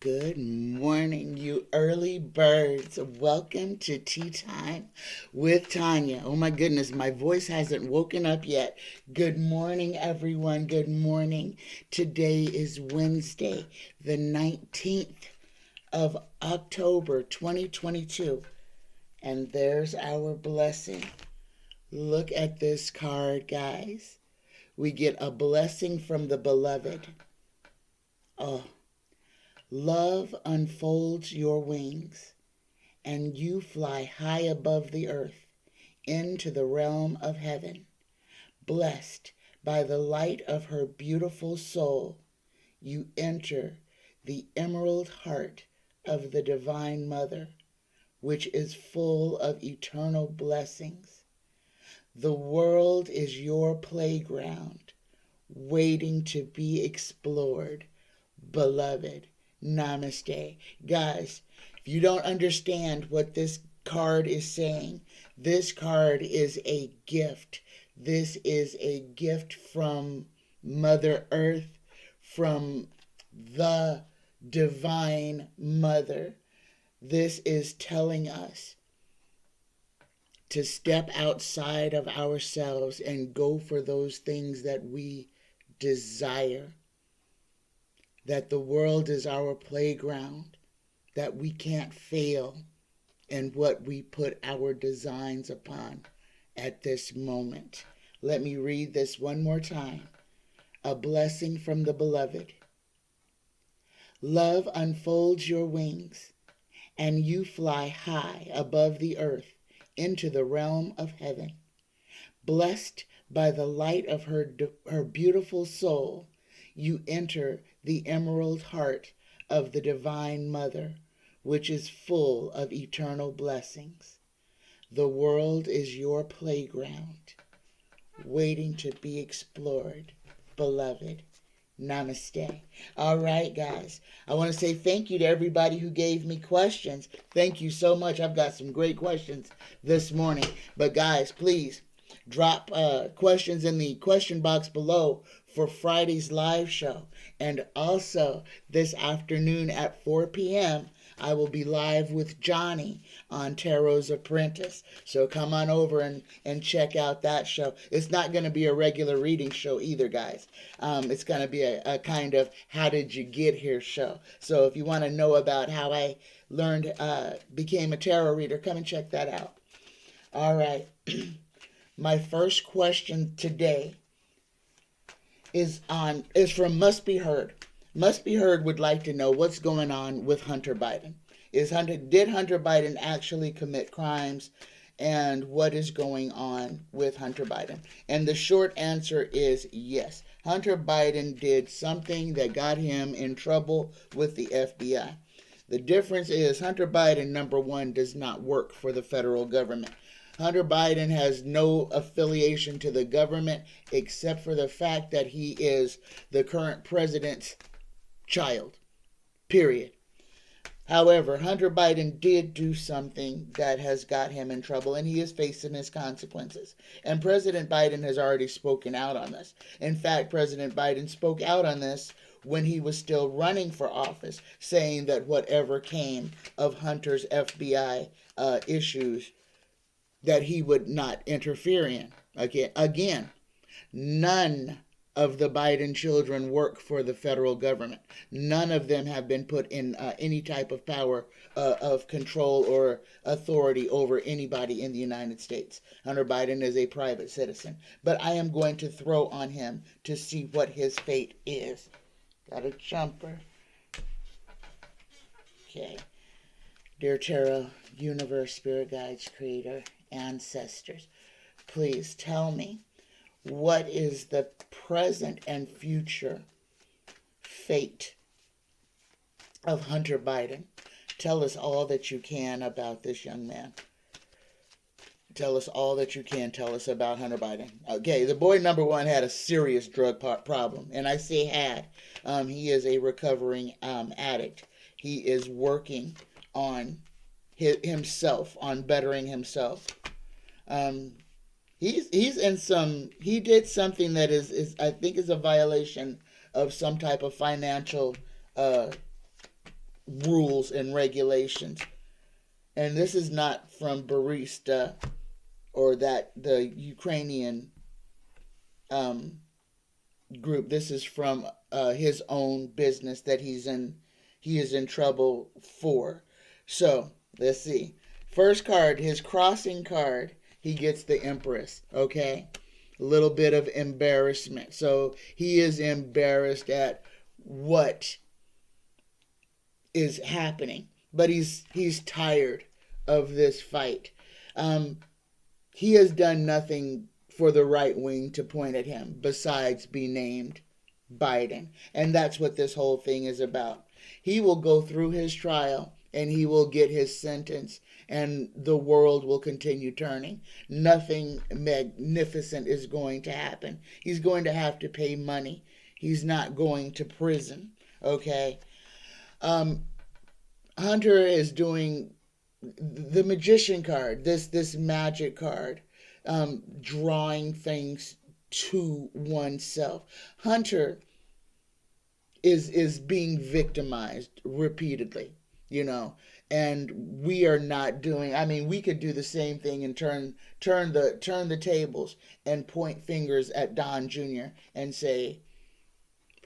Good morning, you early birds. Welcome to Tea Time with Tanya. Oh my goodness, my voice hasn't woken up yet. Good morning, everyone. Good morning. Today is Wednesday, the 19th of October, 2022. And there's our blessing. Look at this card, guys. We get a blessing from the beloved. Oh. Love unfolds your wings, and you fly high above the earth into the realm of heaven. Blessed by the light of her beautiful soul, you enter the emerald heart of the Divine Mother, which is full of eternal blessings. The world is your playground, waiting to be explored, beloved. Namaste. Guys, if you don't understand what this card is saying, this card is a gift. This is a gift from Mother Earth, from the Divine Mother. This is telling us to step outside of ourselves and go for those things that we desire. That the world is our playground, that we can't fail in what we put our designs upon at this moment. Let me read this one more time. A blessing from the beloved. Love unfolds your wings, and you fly high above the earth into the realm of heaven. Blessed by the light of her beautiful soul, you enter the emerald heart of the Divine Mother, which is full of eternal blessings. The world is your playground, waiting to be explored, beloved. Namaste. All right, guys. I want to say thank you to everybody who gave me questions. Thank you so much. I've got some great questions this morning. But guys, please drop questions in the question box below for Friday's live show. And also this afternoon at 4 p.m., I will be live with Johnny on Tarot's Apprentice. So come on over and check out that show. It's not going to be a regular reading show either, guys. It's going to be a kind of how did you get here show. So if you want to know about how I learned, became a tarot reader, come and check that out. All right. My first question today is from Must Be Heard. Must Be Heard would like to know what's going on with Hunter Biden. Did Hunter Biden actually commit crimes, and what is going on with Hunter Biden? And the short answer is yes. Hunter Biden did something that got him in trouble with the FBI. The difference is Hunter Biden, number one, does not work for the federal government. Hunter Biden has no affiliation to the government except for the fact that he is the current president's child, period. However, Hunter Biden did do something that has got him in trouble, and he is facing his consequences. And President Biden has already spoken out on this. In fact, President Biden spoke out on this when he was still running for office, saying that whatever came of Hunter's FBI issues, that he would not interfere in. Again, none of the Biden children work for the federal government. None of them have been put in any type of power of control or authority over anybody in the United States. Hunter Biden is a private citizen. But I am going to throw on him to see what his fate is. Got a jumper. Okay. Dear Tarot, Universe, Spirit Guides, Creator, Ancestors, please tell me, what is the present and future fate of Hunter Biden? Tell us all that you can about this young man. Tell us all that you can. Tell us about Hunter Biden. Okay, the boy number one had a serious drug problem, and I say had. He is a recovering addict. He is working on himself, on bettering himself. He did something that is I think is a violation of some type of financial rules and regulations. And this is not from Barista or the Ukrainian um, group. This is from his own business that he is in trouble for. So let's see. First card, his crossing card, he gets the Empress. Okay, a little bit of embarrassment. So he is embarrassed at what is happening, but he's tired of this fight. Um, he has done nothing for the right wing to point at him besides be named Biden. And that's what this whole thing is about. He will go through his trial and he will get his sentence, and the world will continue turning. Nothing magnificent is going to happen. He's going to have to pay money. He's not going to prison. Okay? Um, Hunter is doing the magician card, this magic card, drawing things to oneself. Hunter is being victimized repeatedly, you know, and we are not doing. I mean, we could do the same thing and turn the tables and point fingers at Don Jr. and say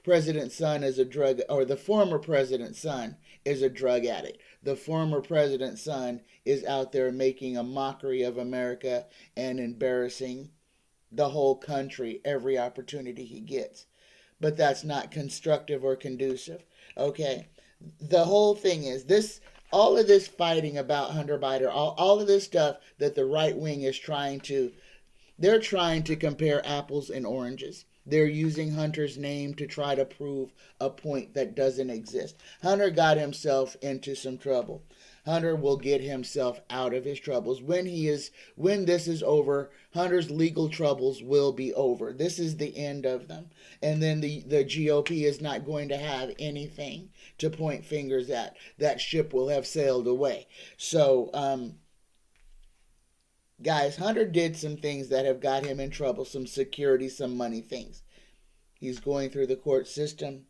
President's son is a drug, or the former president's son is a drug addict. The former president's son is out there making a mockery of America and embarrassing the whole country every opportunity he gets. But that's not constructive or conducive. Okay. The whole thing is this, all of this fighting about Hunter Biden, all of this stuff that the right wing is they're trying to compare apples and oranges. They're using Hunter's name to try to prove a point that doesn't exist. Hunter got himself into some trouble. Hunter will get himself out of his troubles. When this is over, Hunter's legal troubles will be over. This is the end of them. And then the GOP is not going to have anything to point fingers at. That ship will have sailed away. So, guys, Hunter did some things that have got him in trouble, some security, some money things. He's going through the court system.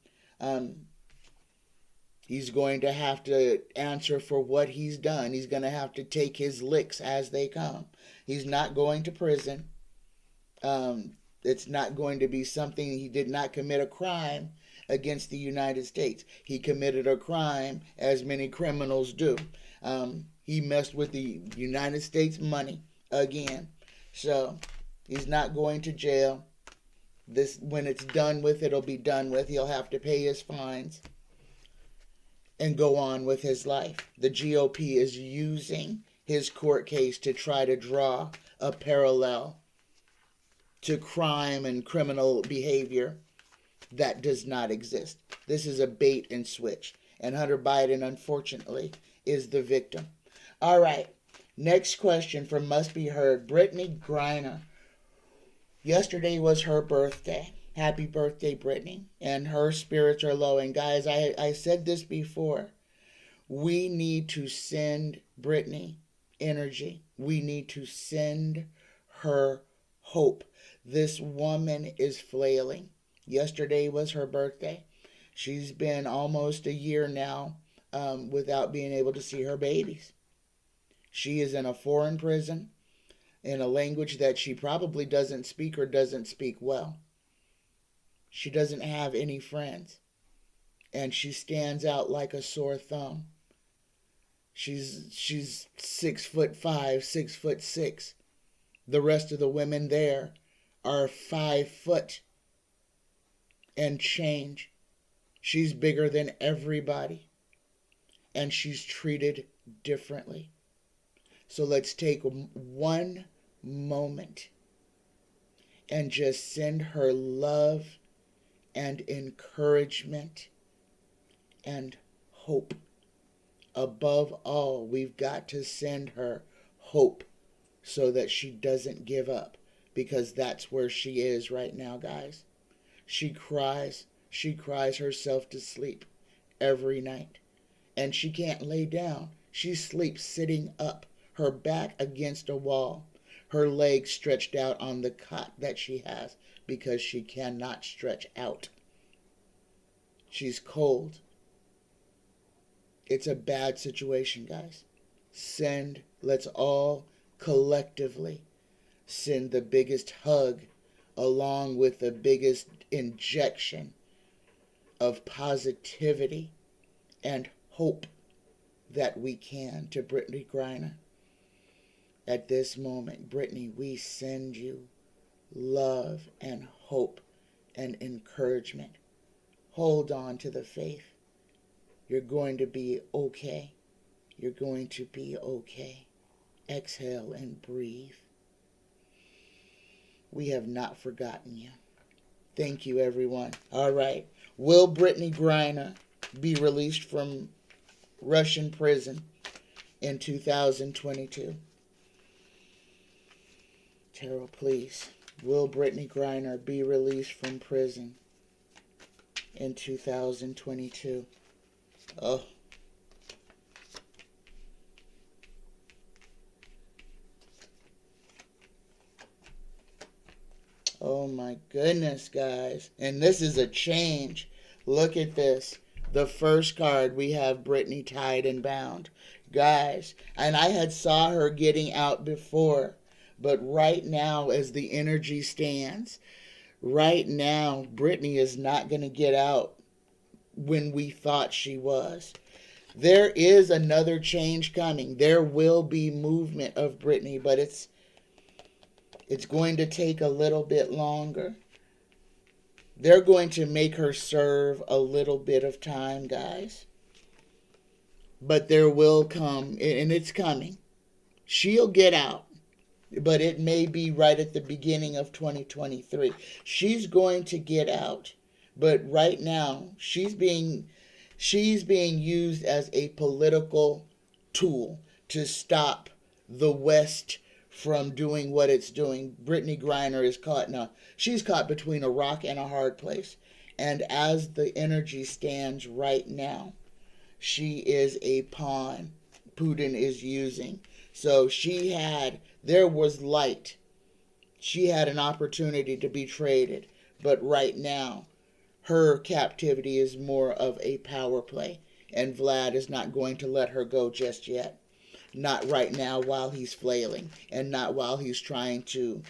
He's going to have to answer for what he's done. He's going to have to take his licks as they come. He's not going to prison. It's not going to be something, he did not commit a crime against the United States. He committed a crime, as many criminals do. He messed with the United States money again. So he's not going to jail. When it's done with, it'll be done with. He'll have to pay his fines and go on with his life. The GOP is using his court case to try to draw a parallel to crime and criminal behavior that does not exist. This is a bait and switch. And Hunter Biden, unfortunately, is the victim. All right. Next question from Must Be Heard. Brittney Griner. Yesterday was her birthday. Happy birthday, Brittney. And her spirits are low. And guys, I said this before. We need to send Brittney energy. We need to send her hope. This woman is flailing. Yesterday was her birthday. She's been almost a year now without being able to see her babies. She is in a foreign prison in a language that she probably doesn't speak or doesn't speak well. She doesn't have any friends. And she stands out like a sore thumb. She's 6'5", 6'6". The rest of the women there are 5 foot and change. She's bigger than everybody. And she's treated differently. So let's take one moment and just send her love and encouragement and hope. Above all, we've got to send her hope so that she doesn't give up, because that's where she is right now, guys. She cries herself to sleep every night, and she can't lay down. She sleeps sitting up, her back against a wall, her legs stretched out on the cot that she has because she cannot stretch out. She's cold. It's a bad situation, guys. Let's all collectively send the biggest hug along with the biggest injection of positivity and hope that we can to Brittney Griner. At this moment, Brittney, we send you love and hope and encouragement. Hold on to the faith. You're going to be okay. You're going to be okay. Exhale and breathe. We have not forgotten you. Thank you, everyone. All right. Will Brittney Griner be released from Russian prison in 2022? Terrell, please. Will Brittney Griner be released from prison in 2022? Oh. Oh my goodness, guys. And this is a change. Look at this. The first card, we have Brittney tied and bound. Guys, and I had saw her getting out before. But right now, as the energy stands, right now, Brittney is not going to get out when we thought she was. There is another change coming. There will be movement of Brittney, but it's going to take a little bit longer. They're going to make her serve a little bit of time, guys. But there will come, and it's coming. She'll get out. But it may be right at the beginning of 2023. She's going to get out. But right now, she's being used as a political tool to stop the West from doing what it's doing. Brittney Griner is caught now. She's caught between a rock and a hard place. And as the energy stands right now, she is a pawn Putin is using. So there was light. She had an opportunity to be traded. But right now, her captivity is more of a power play. And Vlad is not going to let her go just yet. Not right now while he's flailing. And not while he's trying to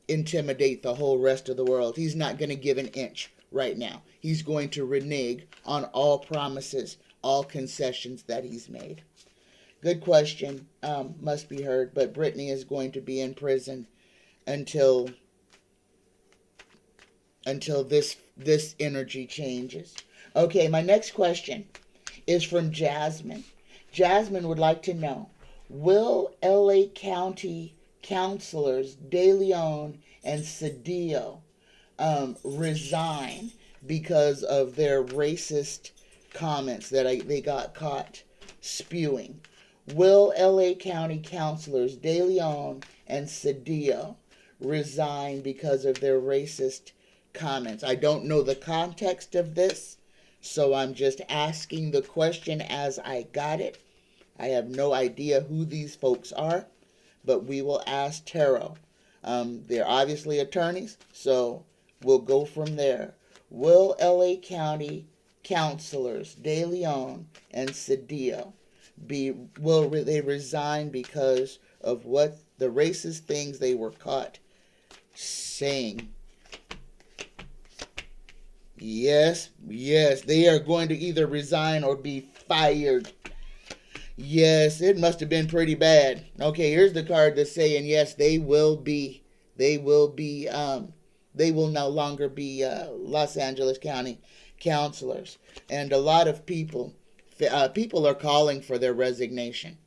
intimidate the whole rest of the world. He's not going to give an inch right now. He's going to renege on all promises, all concessions that he's made. Good question. Must be heard. But Brittney is going to be in prison until this energy changes. Okay, my next question is from Jasmine. Jasmine would like to know, will LA County councilors De Leon and Cedillo resign because of their racist comments that they got caught spewing? Will LA County councilors De Leon and Cedillo resign because of their racist comments? I don't know the context of this, so I'm just asking the question as I got it. I have no idea who these folks are, but we will ask Tarot. They're obviously attorneys, so we'll go from there. Will LA County councilors De Leon and Cedillo will they resign because of what the racist things they were caught saying? Yes, they are going to either resign or be fired. Yes, it must have been pretty bad. Okay, here's the card that's saying yes, they will no longer be Los Angeles County councilors. And a lot of people are calling for their resignation.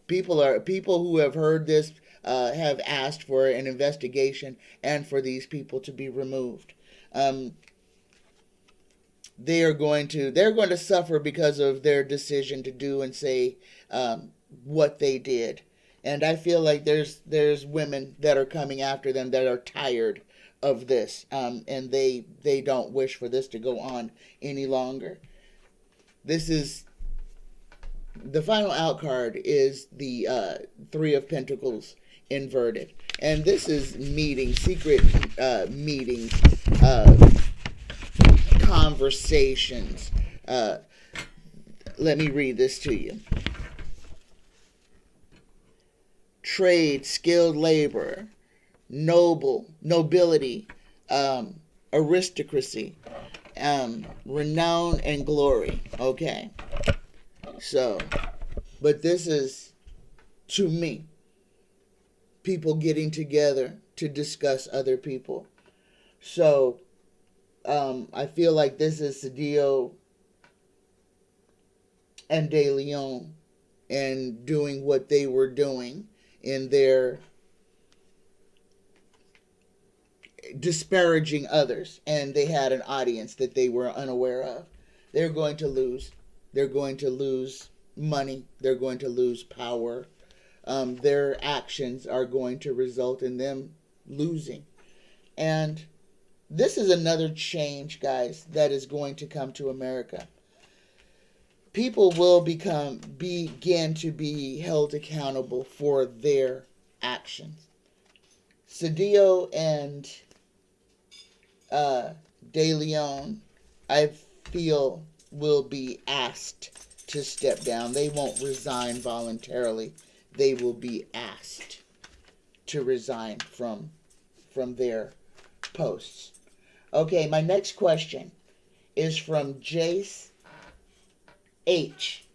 People who have heard this have asked for an investigation and for these people to be removed. They're going to suffer because of their decision to do and say what they did. And I feel like there's women that are coming after them that are tired of this, and they don't wish for this to go on any longer. This is the final out card is the Three of Pentacles inverted, and this is secret meetings, conversations. Let me read this to you. Trade, skilled labor, nobility, aristocracy, renown and glory. Okay. So, but this is, to me, people getting together to discuss other people. So, I feel like this is Cedillo and De Leon and doing what they were doing in their disparaging others, and they had an audience that they were unaware of. They're going to lose. They're going to lose money. They're going to lose power. Their actions are going to result in them losing. And this is another change, guys, that is going to come to America. People will begin to be held accountable for their actions. Cedillo and De Leon, I feel, will be asked to step down. They won't resign voluntarily. They will be asked to resign from their posts. Okay, my next question is from Jace H.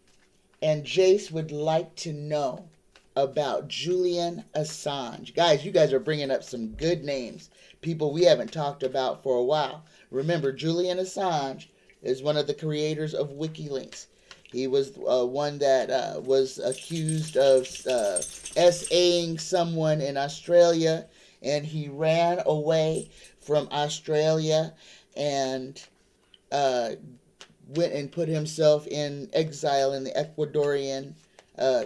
And Jace would like to know about Julian Assange. Guys, you guys are bringing up some good names. People we haven't talked about for a while. Remember, Julian Assange is one of the creators of WikiLeaks. He was one that was accused of SAing someone in Australia, and he ran away from Australia and went and put himself in exile in the Ecuadorian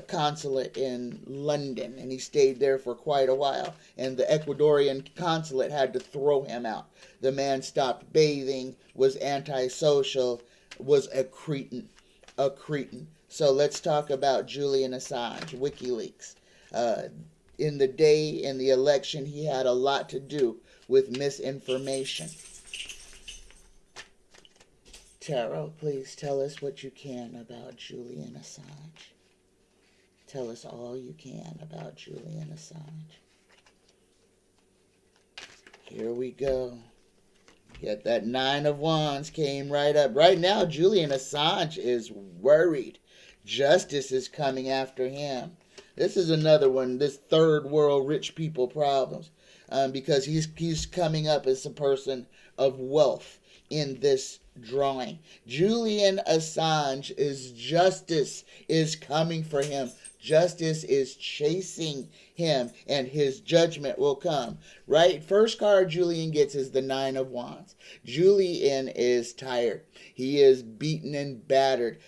consulate in London, and he stayed there for quite a while, and the Ecuadorian consulate had to throw him out. The man stopped bathing, was antisocial, was a cretin. So let's talk about Julian Assange, WikiLeaks. In the election, he had a lot to do with misinformation. Taro, please tell us what you can about Julian Assange. Tell us all you can about Julian Assange. Here we go. Yet that 9 of Wands came right up. Right now, Julian Assange is worried. Justice is coming after him. This is another one, this third world rich people problems. Because he's coming up as a person of wealth in this drawing. Julian Assange justice is coming for him. Justice is chasing him, and his judgment will come. Right? First card Julian gets is the 9 of Wands. Julian is tired. He is beaten and battered.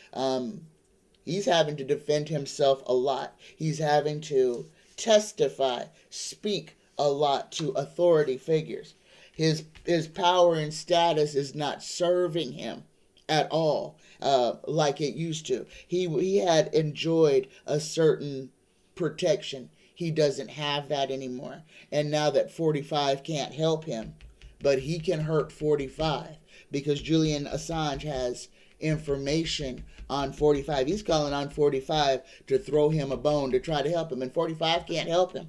He's having to defend himself a lot. He's having to testify, speak a lot to authority figures. His power and status is not serving him at all like it used to. He had enjoyed a certain protection. He doesn't have that anymore. And now that 45 can't help him, but he can hurt 45 because Julian Assange has information on 45. He's calling on 45 to throw him a bone to try to help him, and 45 can't help him.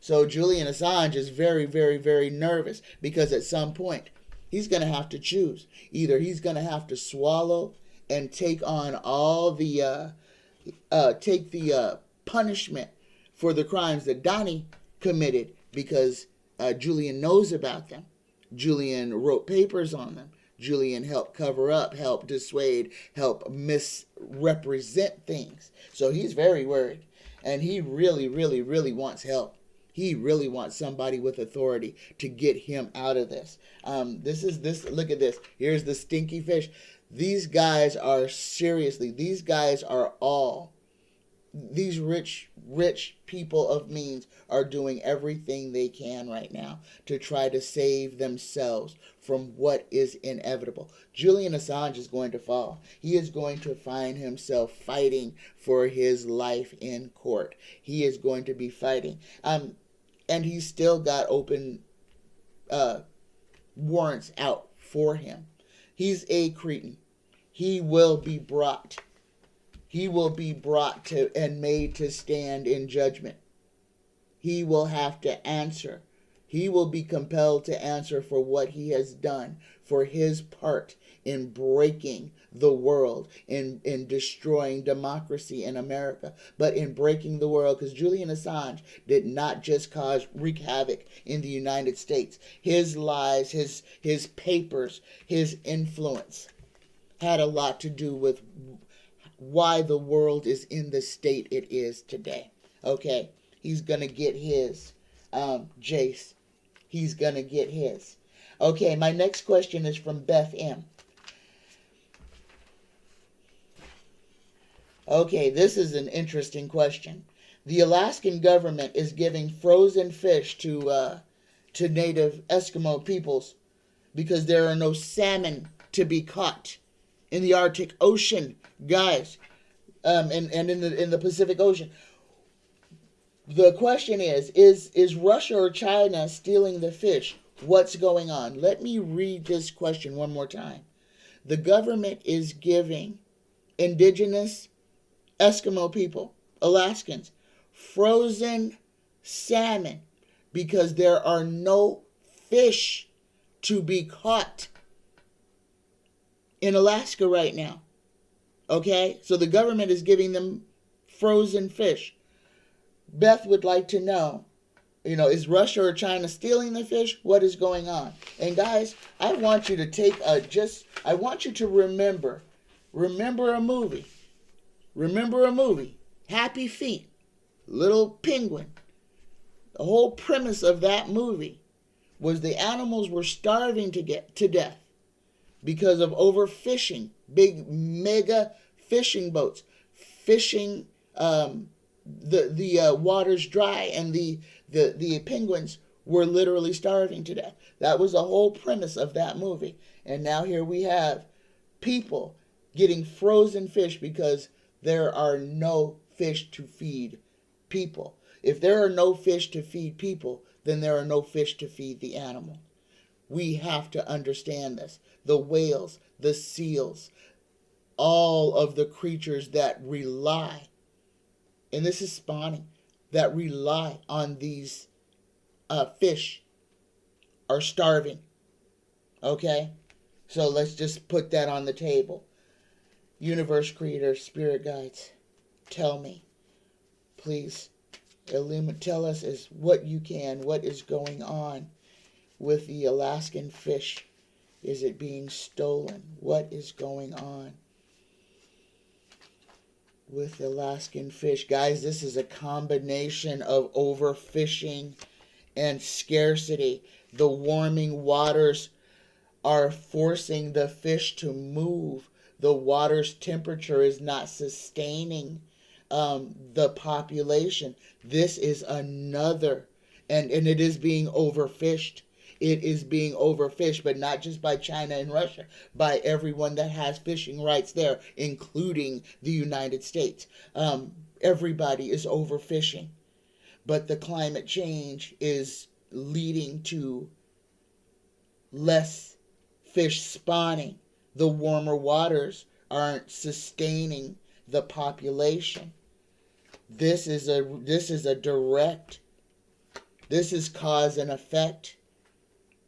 So Julian Assange is very, very, very nervous because at some point he's going to have to choose. Either he's going to have to swallow and take on all the punishment for the crimes that Donnie committed because Julian knows about them. Julian wrote papers on them. Julian helped cover up, helped dissuade, helped misrepresent things. So he's very worried. And he really, really, really wants help. He really wants somebody with authority to get him out of this. Look at this. Here's the stinky fish. These guys are all, these rich people of means are doing everything they can right now to try to save themselves from what is inevitable. Julian Assange is going to fall. He is going to find himself fighting for his life in court. He is going to be fighting. And he's still got open warrants out for him. He's a cretin. He will be brought He will be brought to and made to stand in judgment. He will have to answer. He will be compelled to answer for what he has done, for his part in breaking the world, in destroying democracy in America, but in breaking the world, because Julian Assange did not just wreak havoc in the United States. His lies, his papers, his influence had a lot to do with why the world is in the state it is today. Okay? He's going to get his. Jace. He's going to get his. Okay, my next question is from Beth M. Okay, this is an interesting question. The Alaskan government is giving frozen fish to native Eskimo peoples because there are no salmon to be caught in the Arctic Ocean, guys, and in the Pacific Ocean. The question is Russia or China stealing the fish? What's going on? Let me read this question one more time. The government is giving indigenous Eskimo people, Alaskans, frozen salmon because there are no fish to be caught in Alaska right now. Okay? So the government is giving them frozen fish. Beth would like to know, is Russia or China stealing the fish? What is going on? And guys, I want you to I want you to remember a movie. Remember a movie. Happy Feet. Little Penguin. The whole premise of that movie was the animals were starving to death because of overfishing. Big mega fishing boats. Fishing the waters dry, and the penguins were literally starving to death. That was the whole premise of that movie. And now here we have people getting frozen fish because there are no fish to feed people. If there are no fish to feed people, then there are no fish to feed the animal. We have to understand this. The whales, the seals, all of the creatures that rely, and this is spawning, that rely on these fish are starving. Okay? So let's just put that on the table. Universe creator, spirit guides, tell me, please, tell us as what you can, what is going on with the Alaskan fish. Is it being stolen? What is going on with Alaskan fish? Guys, this is a combination of overfishing and scarcity. The warming waters are forcing the fish to move. The water's temperature is not sustaining the population. This is another, and it is being overfished. It is being overfished, but not just by China and Russia, by everyone that has fishing rights there, including the United States. Everybody is overfishing. But the climate change is leading to less fish spawning. The warmer waters aren't sustaining the population. This is cause and effect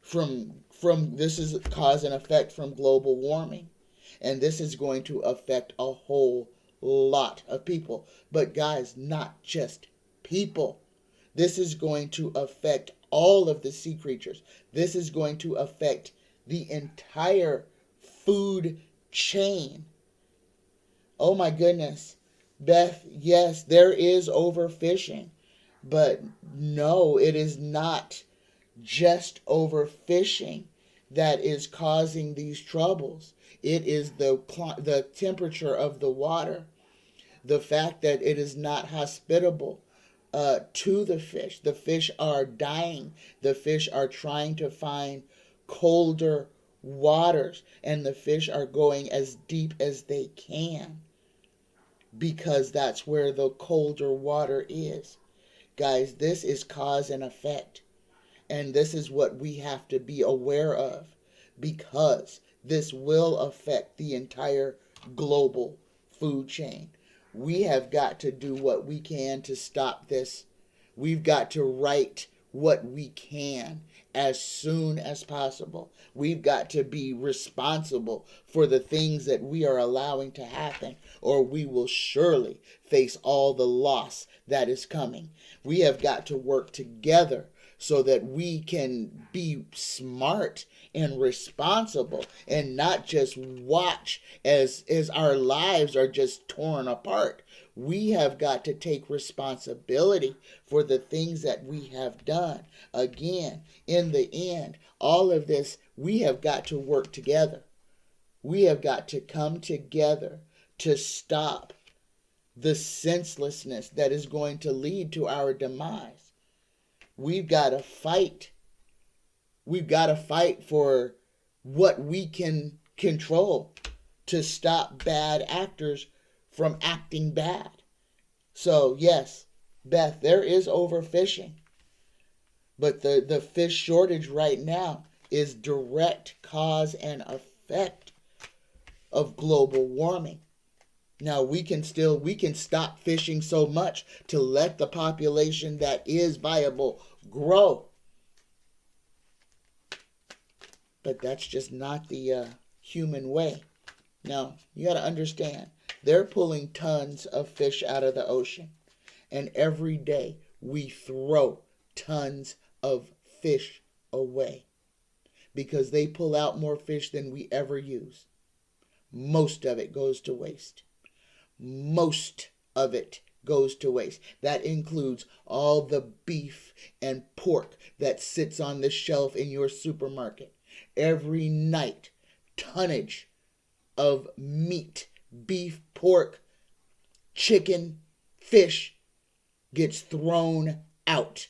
from global warming, and this is going to affect a whole lot of people. But guys, not just people. This is going to affect all of the sea creatures. This is going to affect the entire food chain. Oh my goodness. Beth, yes, there is overfishing, but no, it is not just overfishing that is causing these troubles. It is the temperature of the water, the fact that it is not hospitable to the fish. The fish are dying. The fish are trying to find colder waters, and the fish are going as deep as they can because that's where the colder water is. Guys, this is cause and effect. And this is what we have to be aware of, because this will affect the entire global food chain. We have got to do what we can to stop this. We've got to right what we can as soon as possible. We've got to be responsible for the things that we are allowing to happen, or we will surely face all the loss that is coming. We have got to work together so that we can be smart and responsible and not just watch as our lives are just torn apart. We have got to take responsibility for the things that we have done. Again, in the end, all of this, we have got to work together. We have got to come together to stop the senselessness that is going to lead to our demise. We've got to fight. We've got to fight for what we can control to stop bad actors from acting bad. So, yes, Beth, there is overfishing. But the fish shortage right now is direct cause and effect of global warming. Now, we can stop fishing so much to let the population that is viable grow. But that's just not the human way. Now, you got to understand, they're pulling tons of fish out of the ocean. And every day we throw tons of fish away because they pull out more fish than we ever use. Most of it goes to waste. Most of it goes to waste. That includes all the beef and pork that sits on the shelf in your supermarket. Every night, tonnage of meat, beef, pork, chicken, fish gets thrown out.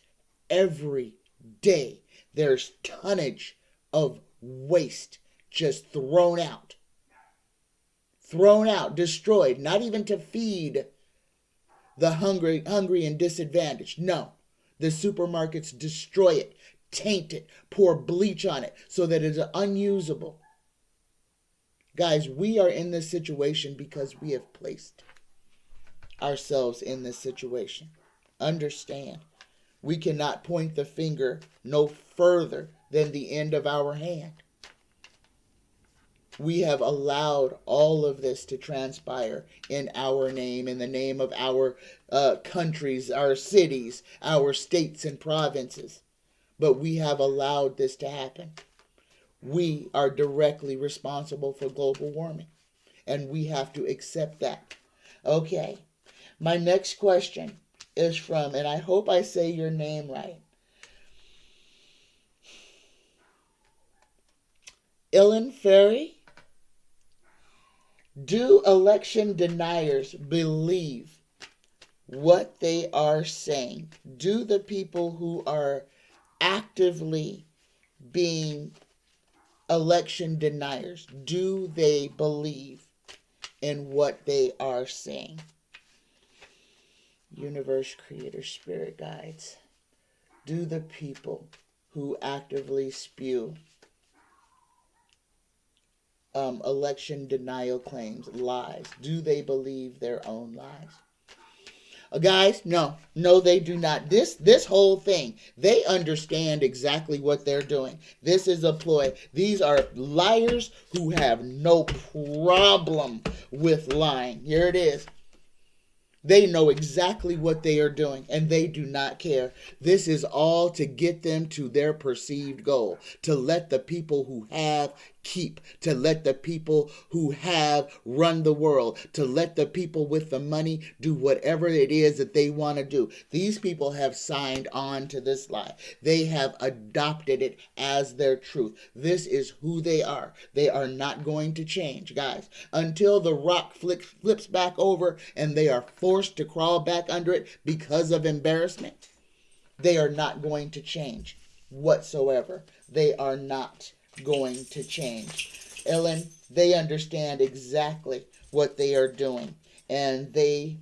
Every day, there's tonnage of waste just thrown out. Thrown out, destroyed, not even to feed the hungry and disadvantaged. No, the supermarkets destroy it, taint it, pour bleach on it so that it's unusable. Guys, we are in this situation because we have placed ourselves in this situation. Understand, we cannot point the finger no further than the end of our hand. We have allowed all of this to transpire in our name, in the name of our countries, our cities, our states and provinces. But we have allowed this to happen. We are directly responsible for global warming, and we have to accept that. Okay, my next question is from, and I hope I say your name right, Ellen Ferry. Do election deniers believe what they are saying? Do the people who are actively being election deniers, do they believe in what they are saying? Universe, creator, spirit guides. Do the people who actively spew election denial claims, lies, do they believe their own lies? Guys, no, they do not. This whole thing, they understand exactly what they're doing. This is a ploy. These are liars who have no problem with lying. Here it is. They know exactly what they are doing, and they do not care. This is all to get them to their perceived goal, to let the people who have keep, to let the people who have run the world, to let the people with the money do whatever it is that they want to do. These people have signed on to this lie. They have adopted it as their truth. This is who they are. They are not going to change, guys. Until the rock flips back over and they are forced to crawl back under it because of embarrassment, they are not going to change whatsoever. They are not going to change. Ellen, they understand exactly what they are doing, and they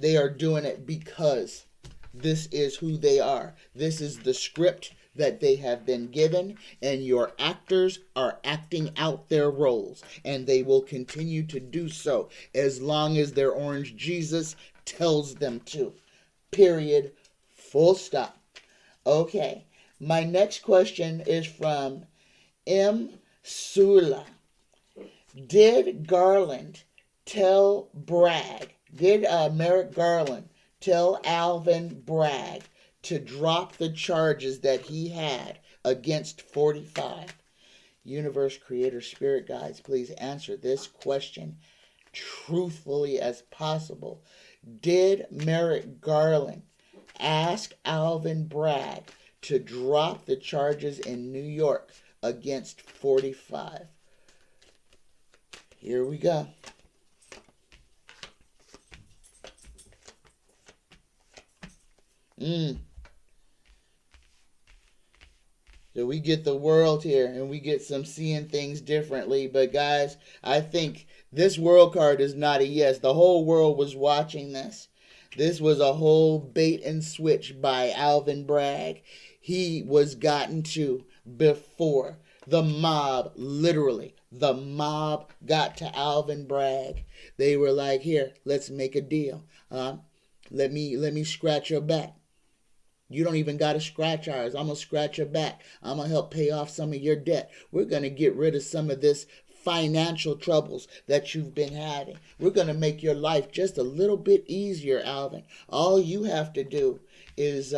are doing it because this is who they are. This is the script that they have been given, and your actors are acting out their roles, and they will continue to do so as long as their orange Jesus tells them to. Period. Full stop. Okay. My next question is from Tsula. Did Merrick Garland tell Alvin Bragg to drop the charges that he had against 45? Universe, Creator, Spirit Guides, please answer this question truthfully as possible. Did Merrick Garland ask Alvin Bragg to drop the charges in New York against 45? Here we go. So we get the world here, and we get some seeing things differently. But guys, I think this world card is not a yes. The whole world was watching this. This was a whole bait and switch by Alvin Bragg. He was gotten to before the mob, literally, the mob got to Alvin Bragg. They were like, here, let's make a deal. Let me scratch your back. You don't even got to scratch ours. I'm going to scratch your back. I'm going to help pay off some of your debt. We're going to get rid of some of this financial troubles that you've been having. We're going to make your life just a little bit easier, Alvin. All you have to do is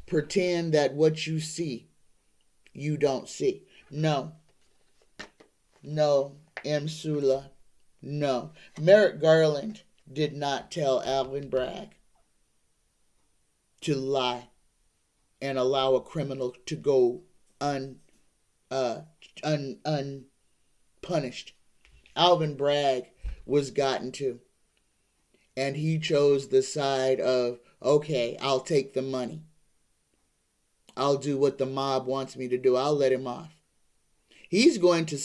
pretend that what you see, you don't see. No, Tsula, no. Merrick Garland did not tell Alvin Bragg to lie and allow a criminal to go unpunished. Alvin Bragg was gotten to, and he chose the side of, okay, I'll take the money. I'll do what the mob wants me to do. I'll let him off. He's going to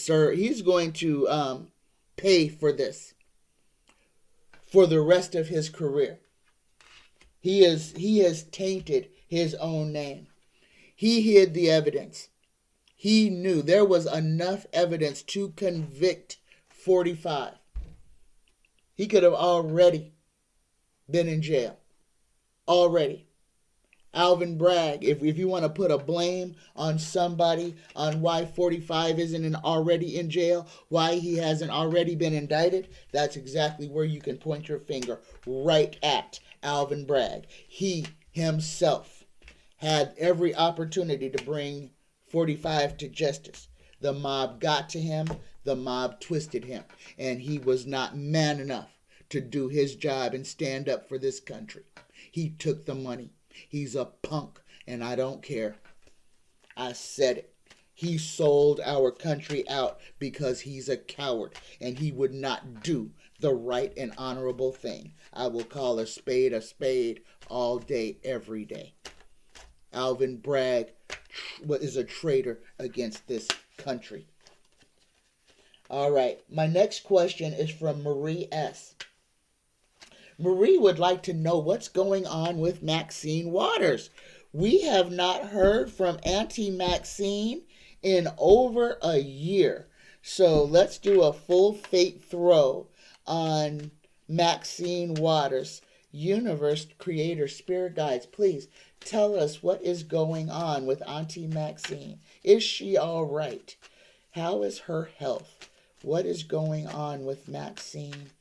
pay for this for the rest of his career. He has tainted his own name. He hid the evidence. He knew there was enough evidence to convict 45. He could have already been in jail. Already. Alvin Bragg, if you want to put a blame on somebody on why 45 isn't already in jail, why he hasn't already been indicted, that's exactly where you can point your finger, right at Alvin Bragg. He himself had every opportunity to bring 45 to justice. The mob got to him, the mob twisted him, and he was not man enough to do his job and stand up for this country. He took the money. He's a punk, and I don't care. I said it. He sold our country out because he's a coward, and he would not do the right and honorable thing. I will call a spade all day, every day. Alvin Bragg is a traitor against this country. All right, my next question is from Marie S. Marie would like to know what's going on with Maxine Waters. We have not heard from Auntie Maxine in over a year. So let's do a full fate throw on Maxine Waters. Universe, Creator, Spirit Guides, please tell us what is going on with Auntie Maxine. Is she all right? How is her health? What is going on with Maxine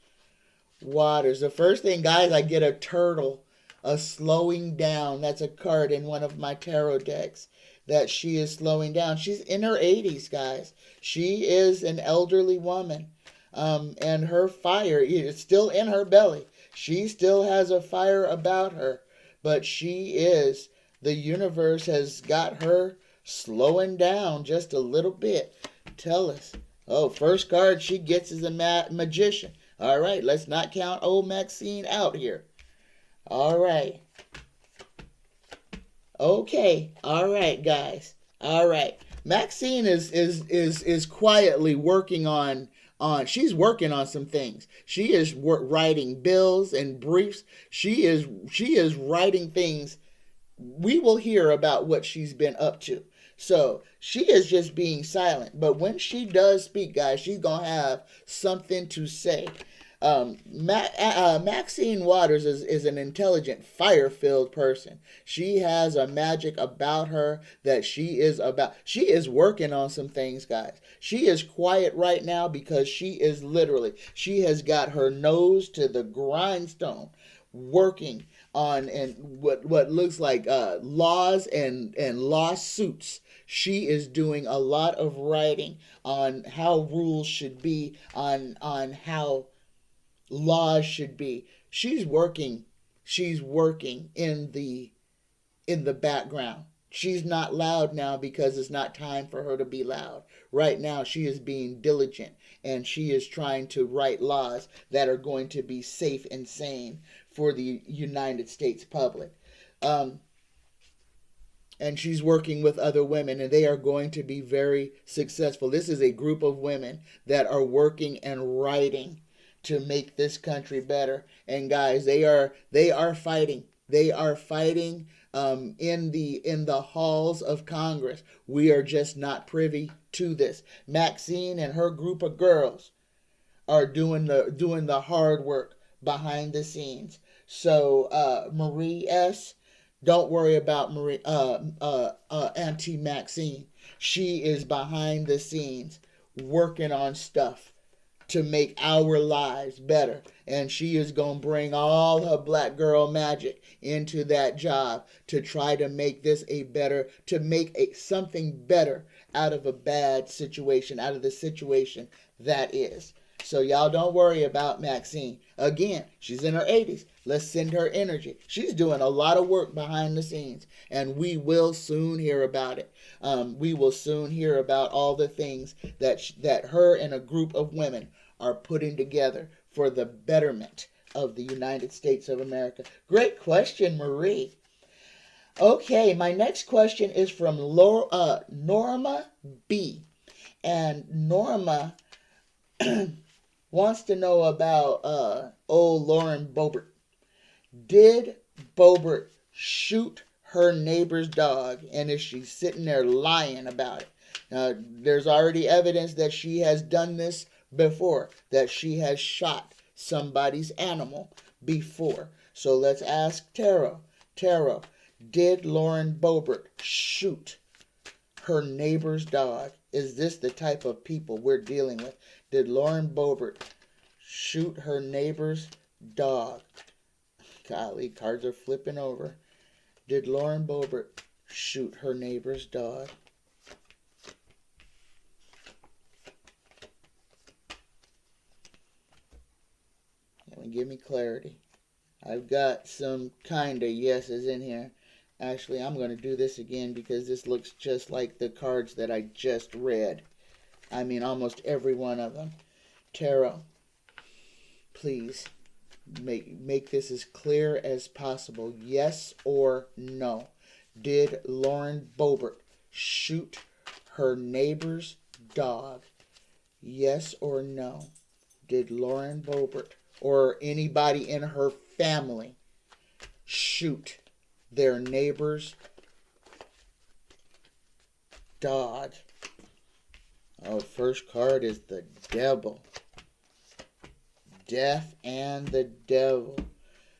Waters? The first thing, guys, I get a turtle, a slowing down. That's a card in one of my tarot decks, that she is slowing down. She's in her 80s, guys. She is an elderly woman, and her fire is still in her belly. She still has a fire about her, but the universe has got her slowing down just a little bit. Tell us. Oh, first card she gets is a magician. All right, let's not count old Maxine out here. All right. Okay. All right, guys. All right. Maxine is quietly working on she's working on some things. She is writing bills and briefs. She is writing things we will hear about what she's been up to. So she is just being silent. But when she does speak, guys, she's going to have something to say. Maxine Waters is an intelligent, fire-filled person. She has a magic about her that she is working on some things, guys. She is quiet right now because she has got her nose to the grindstone working on and what looks like laws and lawsuits. She is doing a lot of writing on how rules should be, on how laws should be. She's working in the background. She's not loud now because it's not time for her to be loud. Right now, she is being diligent and she is trying to write laws that are going to be safe and sane for the United States public. Um, and she's working with other women, and they are going to be very successful. This is a group of women that are working and writing to make this country better. And guys, they are fighting. They are fighting in the halls of Congress. We are just not privy to this. Maxine and her group of girls are doing the hard work behind the scenes. So Marie S., don't worry about Auntie Maxine. She is behind the scenes working on stuff to make our lives better. And she is going to bring all her black girl magic into that job to try to make something better out of a bad situation, out of the situation that is. So y'all don't worry about Maxine. Again, she's in her 80s. Let's send her energy. She's doing a lot of work behind the scenes, and we will soon hear about it. We will soon hear about all the things that her and a group of women are putting together for the betterment of the United States of America. Great question, Marie. Okay, my next question is from Norma B. And Norma wants to know about old Lauren Boebert. Did Boebert shoot her neighbor's dog, and is she sitting there lying about it? There's already evidence that she has done this before, that she has shot somebody's animal before. So let's ask Tara. Tara, did Lauren Boebert shoot her neighbor's dog? Is this the type of people we're dealing with? Did Lauren Boebert shoot her neighbor's dog? Golly, cards are flipping over. Did Lauren Boebert shoot her neighbor's dog? Give me clarity. I've got some kind of yeses in here. Actually, I'm going to do this again because this looks just like the cards that I just read. I mean, almost every one of them. Tarot, please make this as clear as possible. Yes or no? Did Lauren Boebert shoot her neighbor's dog? Yes or no? Did Lauren Boebert or anybody in her family shoot their neighbor's dog? Oh, first card is the devil. Death and the devil.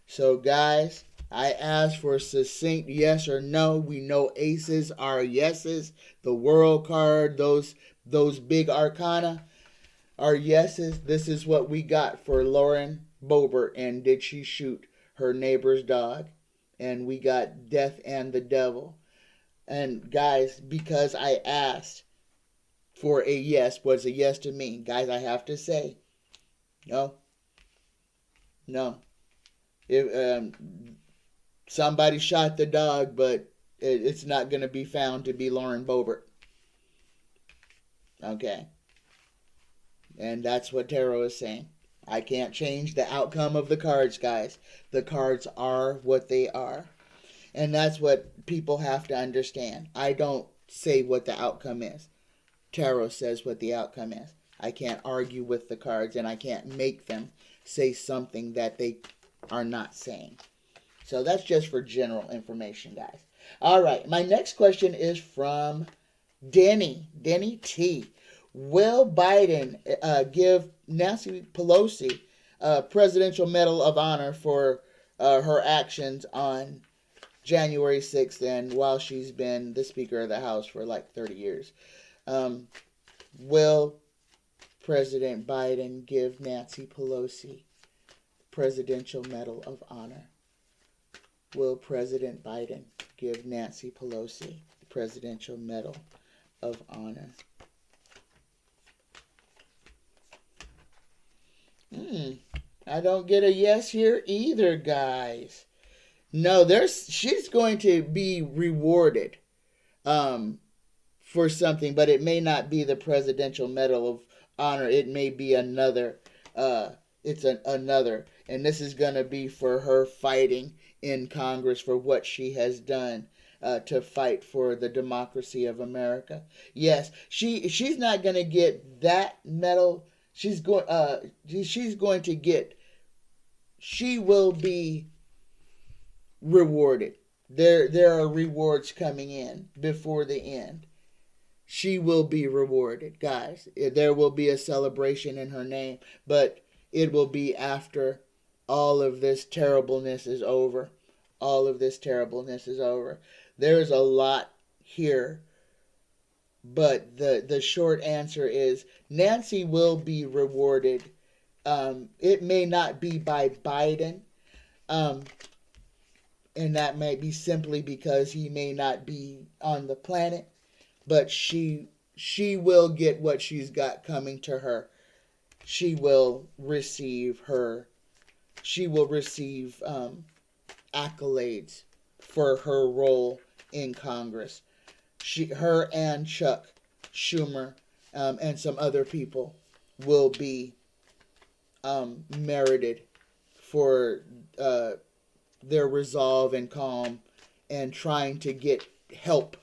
So guys, I asked for a succinct yes or no. We know aces are yeses. The world card, those big arcana are yeses. This is what we got for Lauren Boebert, and did she shoot her neighbor's dog? And we got death and the devil. And guys, because I asked for a yes, what's a yes to me? Guys, I have to say, no. If somebody shot the dog, but it's not going to be found to be Lauren Boebert. Okay. And that's what tarot is saying. I can't change the outcome of the cards, guys. The cards are what they are. And that's what people have to understand. I don't say what the outcome is. Tarot says what the outcome is. I can't argue with the cards, and I can't make them say something that they are not saying. So that's just for general information, guys. All right, my next question is from Denny T. Will Biden give Nancy Pelosi a Presidential Medal of Honor for her actions on January 6th and while she's been the Speaker of the House for like 30 years? Will President Biden give Nancy Pelosi Presidential Medal of Honor? Will President Biden give Nancy Pelosi the Presidential Medal of Honor? I don't get a yes here either, guys. No, she's going to be rewarded for something, but it may not be the Presidential Medal of Honor. It may be another. Another, and this is going to be for her fighting in Congress for what she has done to fight for the democracy of America. Yes, she's not going to get that medal. She will be rewarded. There are rewards coming in before the end. She will be rewarded, guys. There will be a celebration in her name, but it will be after all of this terribleness is over. All of this terribleness is over. There's a lot here, but the short answer is Nancy will be rewarded. It may not be by Biden, and that may be simply because he may not be on the planet, but she will get what she's got coming to her. She will receive accolades for her role in Congress. Her and Chuck Schumer and some other people will be merited for their resolve and calm and trying to get help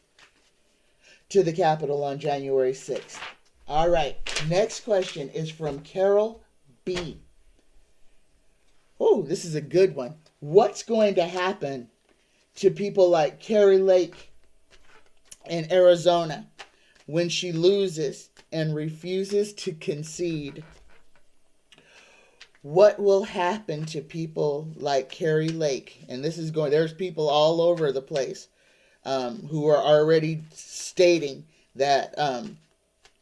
to the Capitol on January 6th. All right, next question is from Carol B. Oh, this is a good one. What's going to happen to people like Kari Lake in Arizona when she loses and refuses to concede? What will happen to people like Kari Lake? And there's people all over the place who are already stating that,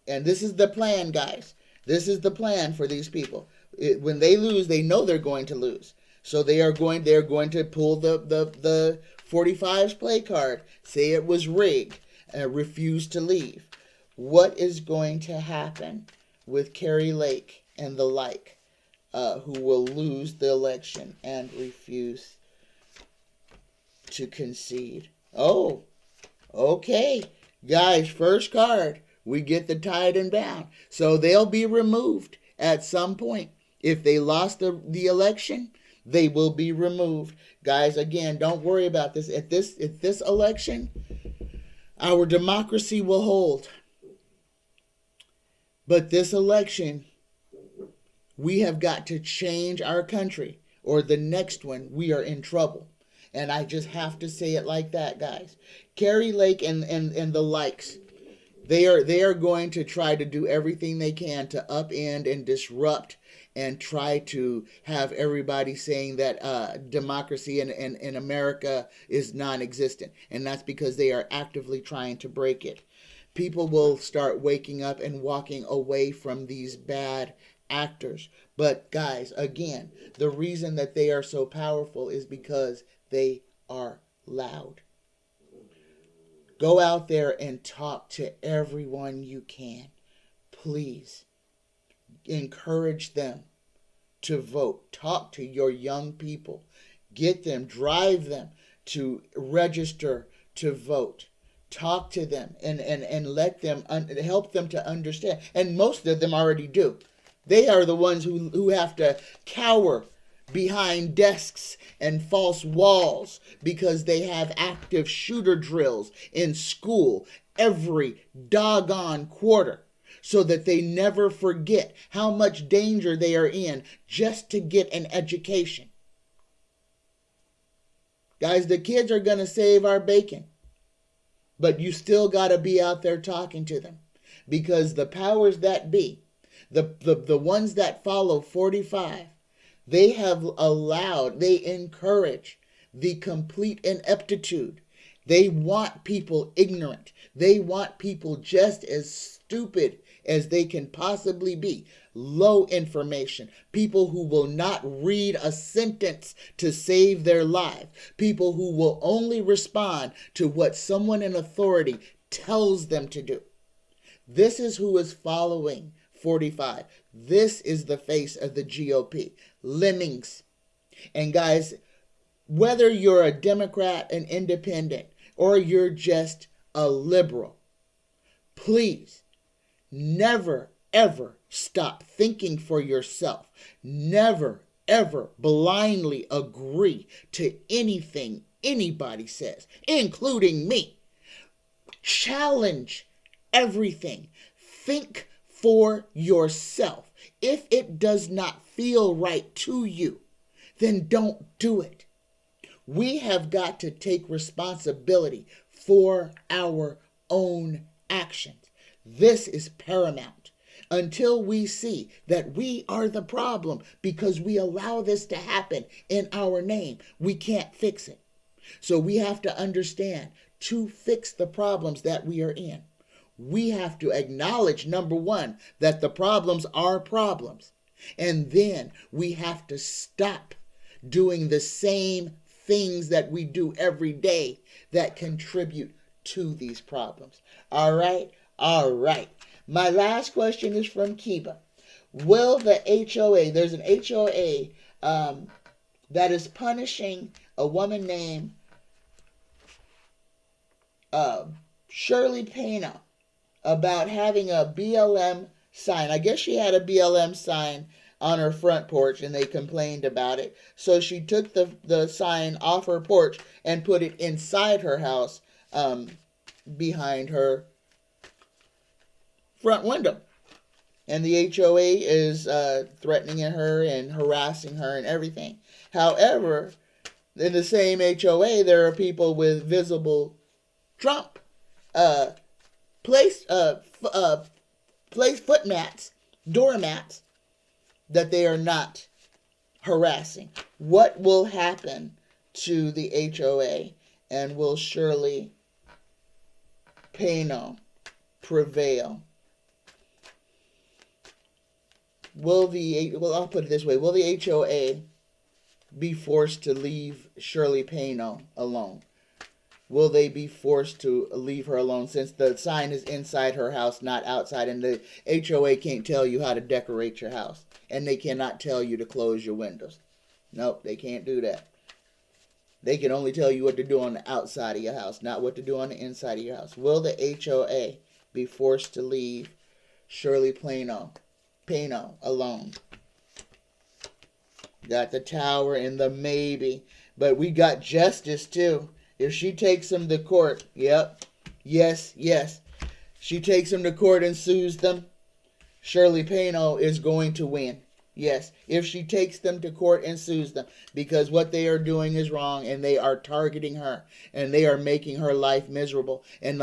and this is the plan, guys. This is the plan for these people. When they lose, they know they're going to lose. So they're going to pull the 45's play card, say it was rigged, and refuse to leave. What is going to happen with Kari Lake and the like, who will lose the election and refuse to concede? Oh, okay. Guys, first card, we get the tied and bound. So they'll be removed at some point. If they lost the election, they will be removed. Guys, again, don't worry about this. At this election, our democracy will hold. But this election, we have got to change our country, or the next one, we are in trouble. And I just have to say it like that, guys. Kari Lake and the likes, they are going to try to do everything they can to upend and disrupt and try to have everybody saying that democracy in America is non-existent. And that's because they are actively trying to break it. People will start waking up and walking away from these bad actors. But guys, again, the reason that they are so powerful is because they are loud. Go out there and talk to everyone you can. Please encourage them to vote. Talk to your young people. Get them, drive them to register to vote. Talk to them and let them, help them to understand. And most of them already do. They are the ones who have to cower behind desks and false walls because they have active shooter drills in school every doggone quarter so that they never forget how much danger they are in just to get an education. Guys, the kids are going to save our bacon. But you still got to be out there talking to them. Because the powers that be, the ones that follow 45, they encourage the complete ineptitude. They want people ignorant. They want people just as stupid as they can possibly be. Low information. People who will not read a sentence to save their life. People who will only respond to what someone in authority tells them to do. This is who is following 45. This is the face of the GOP. Lemmings. And guys, whether you're a Democrat, an independent, or you're just a liberal, please never, ever stop thinking for yourself. Never, ever blindly agree to anything anybody says, including me. Challenge everything. Think for yourself. If it does not feel right to you, then don't do it. We have got to take responsibility for our own actions. This is paramount. Until we see that we are the problem because we allow this to happen in our name, we can't fix it. So we have to understand, to fix the problems that we are in, we have to acknowledge, number one, that the problems are problems. And then we have to stop doing the same things that we do every day that contribute to these problems. All right? All right. My last question is from Keba. Will the HOA, there's an HOA that is punishing a woman named Shirley Payno about having a BLM sign. I guess she had a BLM sign on her front porch and they complained about it. So she took the sign off her porch and put it inside her house behind her front window. And the HOA is threatening her and harassing her and everything. However, in the same HOA, there are people with visible Trump place foot mats, doormats, that they are not harassing. What will happen to the HOA, and will Shirley Payno prevail? I'll put it this way. Will the HOA be forced to leave Shirley Payno alone? Will they be forced to leave her alone since the sign is inside her house, not outside, and the HOA can't tell you how to decorate your house, and they cannot tell you to close your windows? Nope, they can't do that. They can only tell you what to do on the outside of your house, not what to do on the inside of your house. Will the HOA be forced to leave Shirley Payno alone? Got the tower and the maybe, but we got justice too. If she takes them to court, yes. She takes them to court and sues them, Shirley Payno is going to win. Yes, if she takes them to court and sues them, because what they are doing is wrong and they are targeting her and they are making her life miserable, and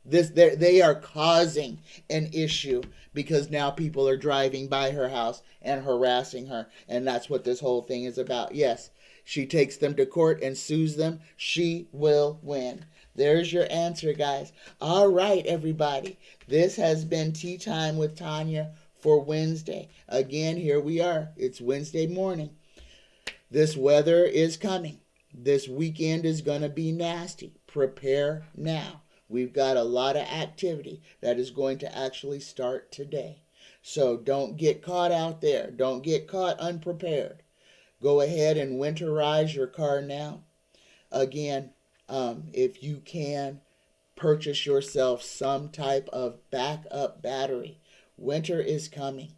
they are causing an issue because now people are driving by her house and harassing her, and that's what this whole thing is about. Yes, she takes them to court and sues them, she will win. There's your answer, guys. All right, everybody. This has been Tea Time with Tanya for Wednesday. Again, here we are. It's Wednesday morning. This weather is coming. This weekend is going to be nasty. Prepare now. We've got a lot of activity that is going to actually start today. So don't get caught out there. Don't get caught unprepared. Go ahead and winterize your car now. Again, if you can, purchase yourself some type of backup battery. Winter is coming.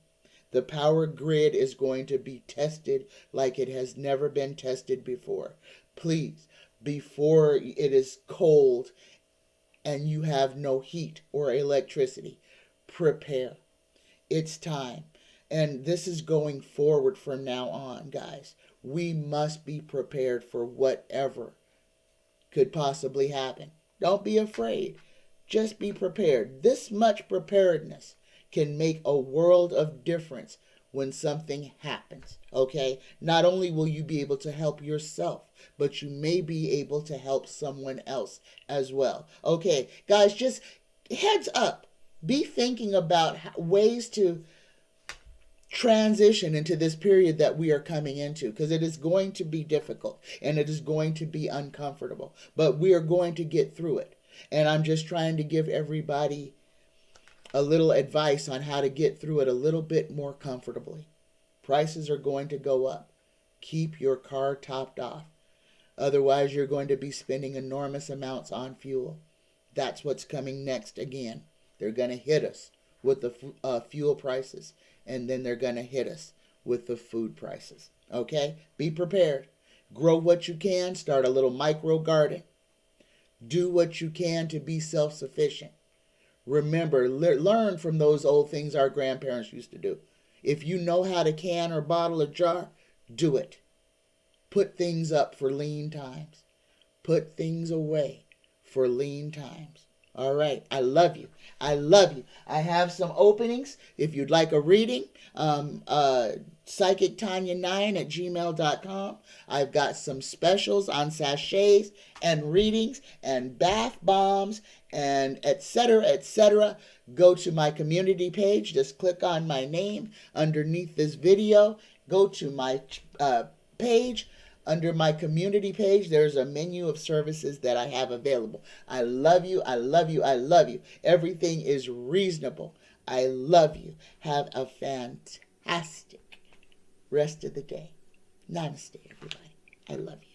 The power grid is going to be tested like it has never been tested before. Please, before it is cold and you have no heat or electricity, prepare. It's time. And this is going forward from now on, guys. We must be prepared for whatever could possibly happen. Don't be afraid. Just be prepared. This much preparedness can make a world of difference when something happens. Okay? Not only will you be able to help yourself, but you may be able to help someone else as well. Okay, guys, just heads up. Be thinking about ways to transition into this period that we are coming into, because it is going to be difficult and it is going to be uncomfortable, but we are going to get through it. And I'm just trying to give everybody a little advice on how to get through it a little bit more comfortably. Prices are going to go up. Keep your car topped off. Otherwise, you're going to be spending enormous amounts on fuel. That's what's coming next again. They're going to hit us with the fuel prices, and then they're going to hit us with the food prices. Okay? Be prepared. Grow what you can. Start a little micro garden. Do what you can to be self-sufficient. Remember, learn from those old things our grandparents used to do. If you know how to can or bottle a jar, do it. Put things up for lean times. Put things away for lean times. All right. I love you. I love you. I have some openings. If you'd like a reading, psychictanya9@gmail.com. I've got some specials on sachets and readings and bath bombs and etc., etc. Go to my community page. Just click on my name underneath this video. Go to my page. Under my community page, there's a menu of services that I have available. I love you. I love you. I love you. Everything is reasonable. I love you. Have a fantastic rest of the day. Namaste, everybody. I love you.